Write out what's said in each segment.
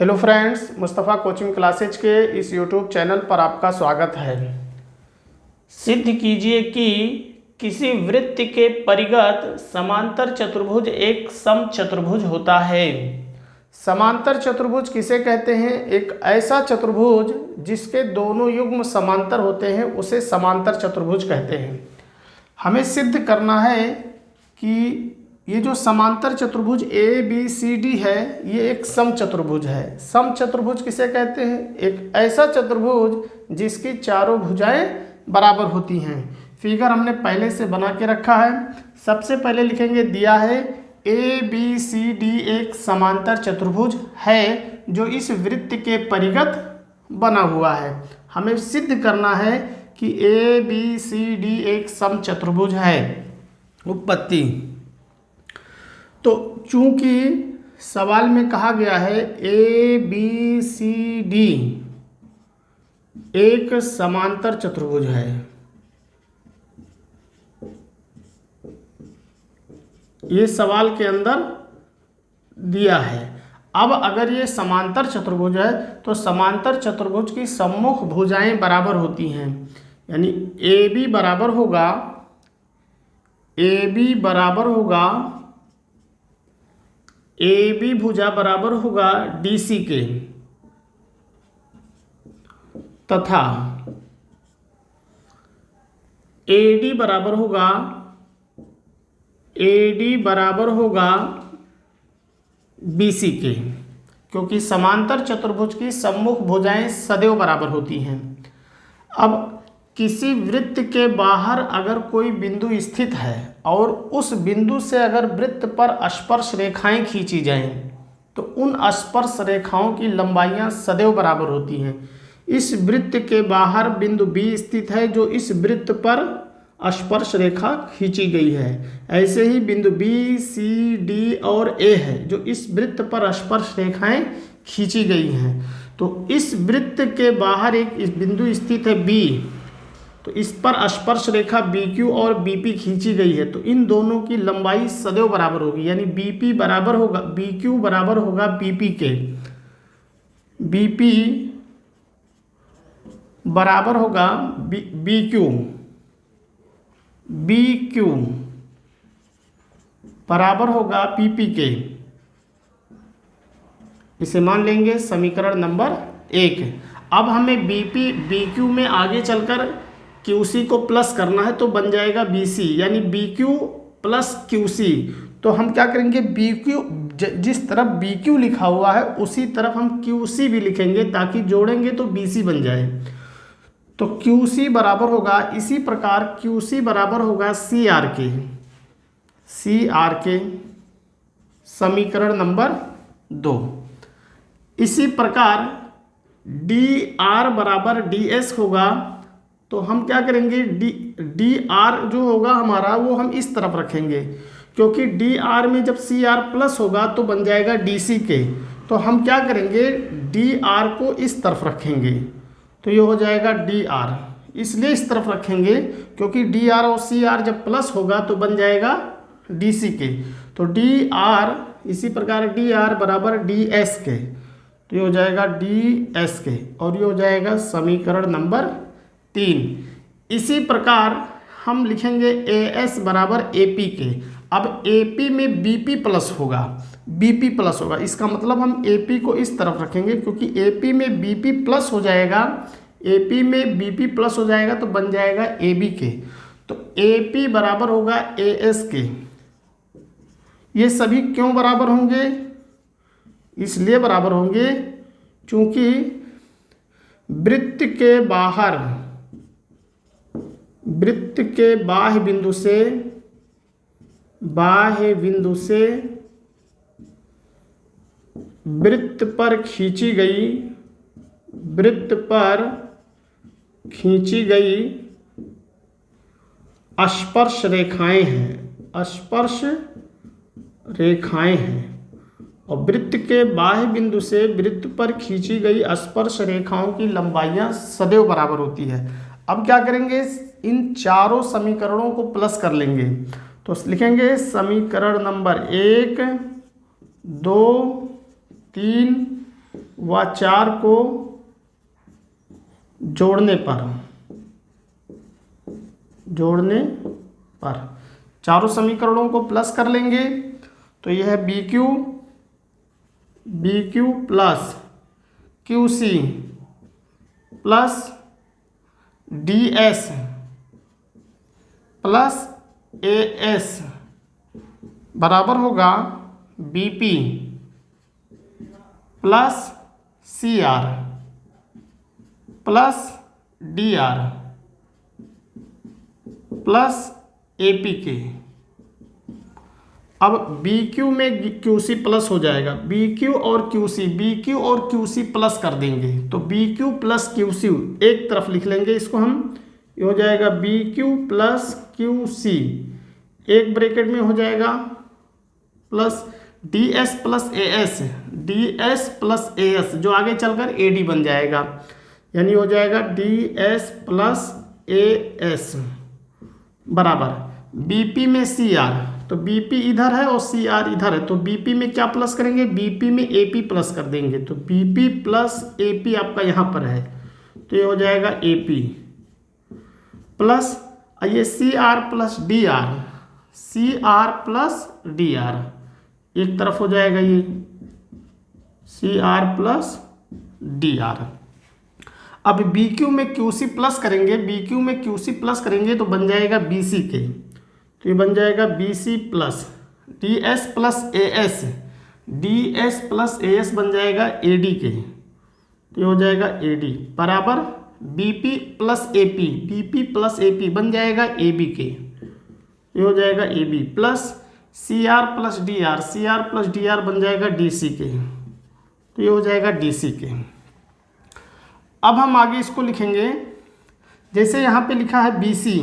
Hello friends, Mustafa coaching classes के इस YouTube channel पर आपका स्वागत है। सिद्ध कीजिए कि किसी वृत्त के परिगत समांतर चतुर्भुज एक समचतुर्भुज होता है। समांतर चतुर्भुज किसे कहते हैं? एक ऐसा चतुर्भुज जिसके दोनों युग्म समांतर होते हैं उसे समांतर चतुर्भुज कहते हैं। हमें सिद्ध करना है कि ये जो समांतर चतुर्भुज ए बी सी डी है ये एक समचतुर्भुज है। समचतुर्भुज किसे कहते हैं? एक ऐसा चतुर्भुज जिसकी चारों भुजाएं बराबर होती हैं। फिगर हमने पहले से बना के रखा है। सबसे पहले लिखेंगे, दिया है ए बी सी डी एक समांतर चतुर्भुज है जो इस वृत्त के परिगत बना हुआ है। हमें सिद्ध करना है कि ए बी सी डी एक समचतुर्भुज है। उत्पत्ति, तो चूंकि सवाल में कहा गया है ए बी सी डी एक समांतर चतुर्भुज है, ये सवाल के अंदर दिया है। अब अगर ये समांतर चतुर्भुज है तो समांतर चतुर्भुज की सम्मुख भुजाएं बराबर होती हैं, यानी ए बी बराबर होगा ए बी भुजा बराबर होगा डी सी के, तथा ए डी बराबर होगा बी सी के, क्योंकि समांतर चतुर्भुज की सम्मुख भुजाएं सदैव बराबर होती हैं। अब किसी वृत्त के बाहर अगर कोई बिंदु स्थित है और उस बिंदु से अगर वृत्त पर स्पर्श रेखाएं खींची जाएं तो उन स्पर्श रेखाओं की लंबाइयां सदैव बराबर होती हैं। इस वृत्त के बाहर बिंदु बी स्थित है जो इस वृत्त पर स्पर्श रेखा खींची गई है। ऐसे ही बिंदु बी सी डी और ए है जो इस वृत्त पर स्पर्श रेखाएं खींची गई हैं। तो इस वृत्त के बाहर एक इस बिंदु स्थित है बी, तो इस पर स्पर्श रेखा बी क्यू और बी पी खींची गई है, तो इन दोनों की लंबाई सदैव बराबर होगी, यानी बी पी बराबर होगा बी क्यू बराबर होगा बी पी के, बी पी बराबर होगा बी क्यू बराबर होगा पी पी के। इसे मान लेंगे समीकरण नंबर 1। अब हमें बी क्यू में आगे चलकर क्यू सी को प्लस करना है तो बन जाएगा बी सी, यानी B Q plus Q C. तो हम क्या करेंगे, बी क्यू जिस तरफ बी क्यू लिखा हुआ है उसी तरफ हम क्यू सी भी लिखेंगे ताकि जोड़ेंगे तो बी सी बन जाए। तो क्यू सी बराबर होगा, इसी प्रकार क्यू सी बराबर होगा सी आर के, समीकरण नंबर 2। इसी प्रकार डी आर बराबर डी एस होगा, तो हम क्या करेंगे, डी आर जो होगा हमारा वो हम इस तरफ रखेंगे, क्योंकि डी आर में जब सी आर प्लस होगा तो बन जाएगा डी सी के। तो हम क्या करेंगे, डी आर को इस तरफ रखेंगे, तो ये हो जाएगा डी आर। इसलिए इस तरफ रखेंगे क्योंकि डी आर और सी आर जब प्लस होगा तो बन जाएगा डी सी के। तो डी आर, इसी प्रकार डी आर बराबर डी एस के, तो ये हो जाएगा डी एस के, और ये हो जाएगा समीकरण नंबर 3। इसी प्रकार हम लिखेंगे ए एस बराबर ए पी के। अब ए पी में बी पी प्लस होगा, इसका मतलब हम ए पी को इस तरफ रखेंगे क्योंकि ए पी में बी पी प्लस हो जाएगा, ए पी में बी पी प्लस हो जाएगा तो बन जाएगा ए बी के। तो ए पी बराबर होगा ए एस के। ये सभी क्यों बराबर होंगे? इसलिए बराबर होंगे क्योंकि वृत्त के बाह्य बिंदु से वृत्त पर खींची गई स्पर्श रेखाएं हैं, और वृत्त के बाह्य बिंदु से वृत्त पर खींची गई स्पर्श रेखाओं की लंबाइयां सदैव बराबर होती है। अब क्या करेंगे, इन चारों समीकरणों को प्लस कर लेंगे, तो लिखेंगे समीकरण नंबर 1, 2, 3 व 4 को जोड़ने पर चारों समीकरणों को प्लस कर लेंगे। तो यह है B Q plus Q C plus D S plus A S बराबर होगा B P plus C R plus D R plus A P के। अब बी क्यू में क्यू सी प्लस हो जाएगा, बी क्यू और क्यू सी प्लस कर देंगे तो B Q plus Q C एक तरफ लिख लेंगे इसको हम। ये हो जाएगा B Q plus Q C एक ब्रैकेट में हो जाएगा plus D S plus A S जो आगे चलकर ए डी बन जाएगा, यानी हो जाएगा D S plus A S बराबर बीपी में सी आर। तो बीपी इधर है और सी आर इधर है, तो बीपी में क्या प्लस करेंगे, बीपी में एपी प्लस कर देंगे। तो बीपी प्लस एपी आपका यहाँ पर है, तो ये हो जाएगा एपी प्लस ये C R plus D R एक तरफ हो जाएगा, ये C R plus D R. अब बी क्यू में क्यू सी प्लस करेंगे, तो बन जाएगा बी सी के। तो ये बन जाएगा B C plus D S plus A S बन जाएगा ए डी के। तो ये हो जाएगा ए डी बराबर B P plus A P बन जाएगा ए बी के। ये हो जाएगा A B plus C R plus D R बन जाएगा डी सी के। तो ये हो जाएगा डी सी के। अब हम आगे इसको लिखेंगे, जैसे यहाँ पे लिखा है बी सी,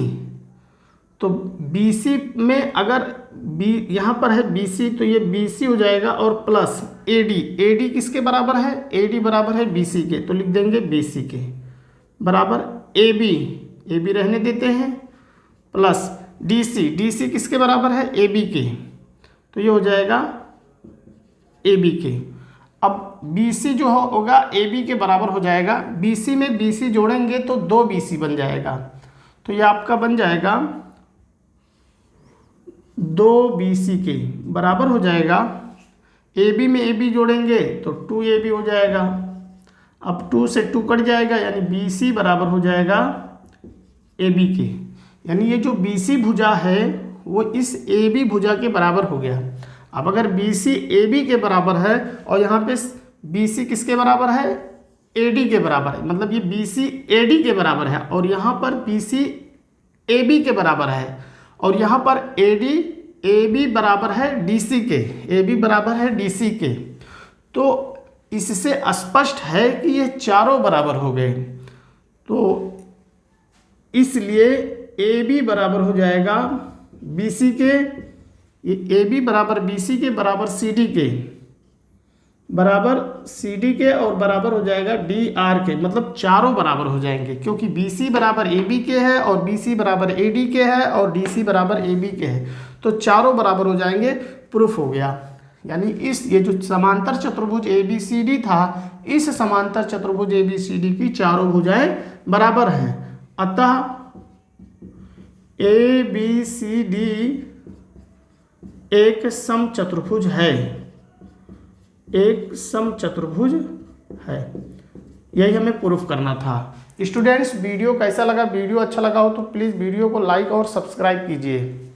तो बी सी में अगर बी यहाँ पर है बी सी, तो ये बी सी हो जाएगा और प्लस ए डी किसके बराबर है, ए डी बराबर है बी सी के। तो लिख देंगे बी सी के बराबर ए बी रहने देते हैं प्लस डी सी किसके बराबर है, ए बी के। तो ये हो जाएगा ए बी के। अब बी सी जो होगा ए बी के बराबर हो जाएगा, बी सी में बी सी जोड़ेंगे तो 2 बी सी बन जाएगा। तो ये आपका बन जाएगा 2 बी सी के बराबर हो जाएगा, ए बी में ए बी जोड़ेंगे तो 2 ए बी हो जाएगा। अब 2 से 2 कट जाएगा, यानी बी सी बराबर हो जाएगा ए बी के। यानी ये जो बी सी भुजा है वो इस ए बी भुजा के बराबर हो गया। अब अगर बी सी ए बी के बराबर है और यहाँ पे बी सी किसके बराबर है, ए डी के बराबर है, मतलब ये बी सी ए डी के बराबर है और यहाँ पर बी सी ए बी के बराबर है और यहाँ पर ए बी बराबर है डी सी के, तो इससे स्पष्ट है कि ये चारों बराबर हो गए। तो इसलिए ए बी बराबर हो जाएगा बी सी के, ये ए बी बराबर बी सी के बराबर सी डी के और बराबर हो जाएगा डी आर के, मतलब चारों बराबर हो जाएंगे क्योंकि बी सी बराबर ए बी के है और बी सी बराबर ए डी के है और डी सी बराबर ए बी के है, तो चारों बराबर हो जाएंगे। प्रूफ हो गया। यानी ये जो समांतर चतुर्भुज ए बी सी डी था, इस समांतर चतुर्भुज ए बी सी डी की चारों भुजाएं बराबर हैं। अतः ए बी सी डी एक समचतुर्भुज है, यही हमें प्रूफ करना था। स्टूडेंट्स, वीडियो कैसा लगा? वीडियो अच्छा लगा हो तो प्लीज़ वीडियो को लाइक और सब्सक्राइब कीजिए।